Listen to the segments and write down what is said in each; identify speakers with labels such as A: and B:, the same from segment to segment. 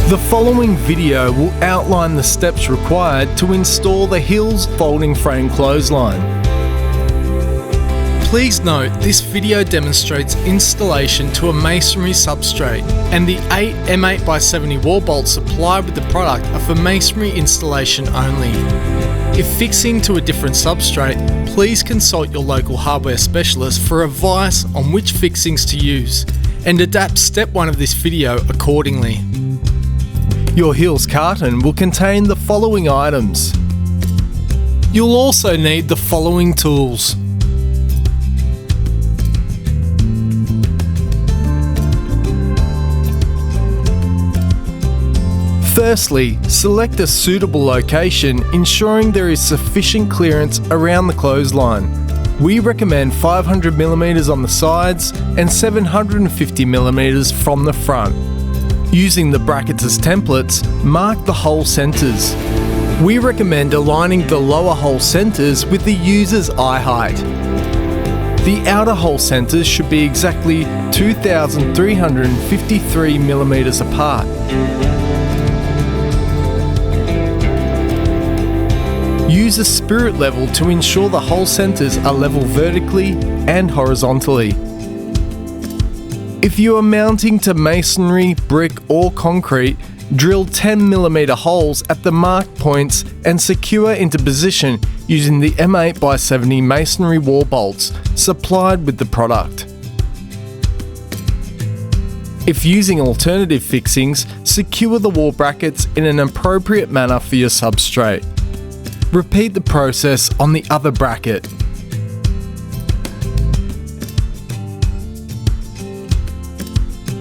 A: The following video will outline the steps required to install the Hills folding frame clothesline. Please note this video demonstrates installation to a masonry substrate, and the 8 M8x70 wall bolts supplied with the product are for masonry installation only. If fixing to a different substrate, please consult your local hardware specialist for advice on which fixings to use, and adapt step 1 of this video accordingly. Your Hills carton will contain the following items. You'll also need the following tools. Firstly, select a suitable location, ensuring there is sufficient clearance around the clothesline. We recommend 500mm on the sides and 750mm from the front. Using the brackets as templates, mark the hole centres. We recommend aligning the lower hole centres with the user's eye height. The outer hole centres should be exactly 2,353mm apart. Use a spirit level to ensure the hole centres are level vertically and horizontally. If you are mounting to masonry, brick or concrete, drill 10mm holes at the marked points and secure into position using the M8x70 masonry wall bolts supplied with the product. If using alternative fixings, secure the wall brackets in an appropriate manner for your substrate. Repeat the process on the other bracket.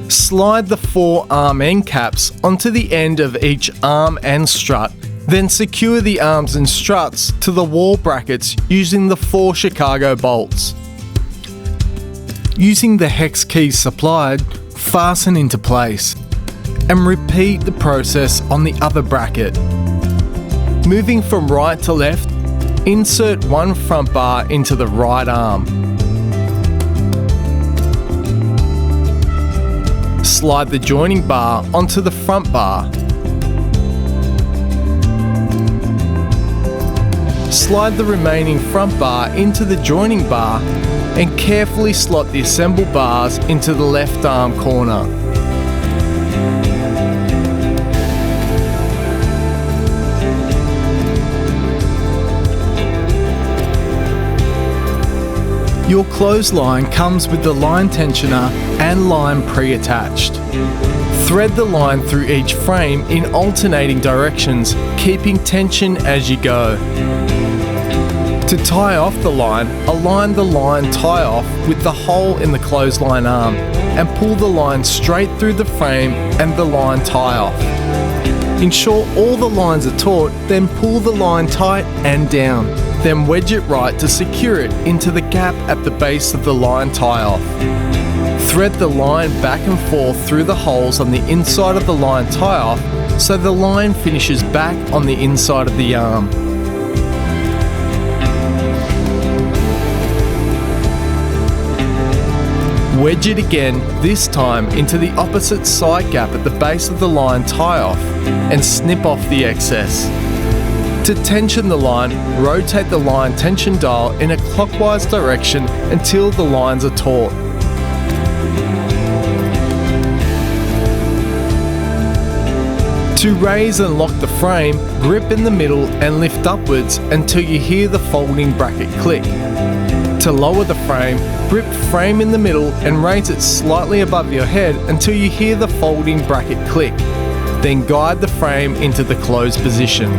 A: Slide the 4 arm end caps onto the end of each arm and strut, then secure the arms and struts to the wall brackets using the 4 Chicago bolts. Using the hex keys supplied, fasten into place, and repeat the process on the other bracket. Moving from right to left, insert one front bar into the right arm. Slide the joining bar onto the front bar. Slide the remaining front bar into the joining bar and carefully slot the assembled bars into the left arm corner. Your clothesline comes with the line tensioner and line pre-attached. Thread the line through each frame in alternating directions, keeping tension as you go. To tie off the line, align the line tie-off with the hole in the clothesline arm and pull the line straight through the frame and the line tie-off. Ensure all the lines are taut, then pull the line tight and down. Then wedge it right to secure it into the gap at the base of the line tie-off. Thread the line back and forth through the holes on the inside of the line tie-off so the line finishes back on the inside of the arm. Wedge it again, this time into the opposite side gap at the base of the line tie-off and snip off the excess. To tension the line, rotate the line tension dial in a clockwise direction until the lines are taut. To raise and lock the frame, grip in the middle and lift upwards until you hear the folding bracket click. To lower the frame, grip frame in the middle and raise it slightly above your head until you hear the folding bracket click. Then guide the frame into the closed position.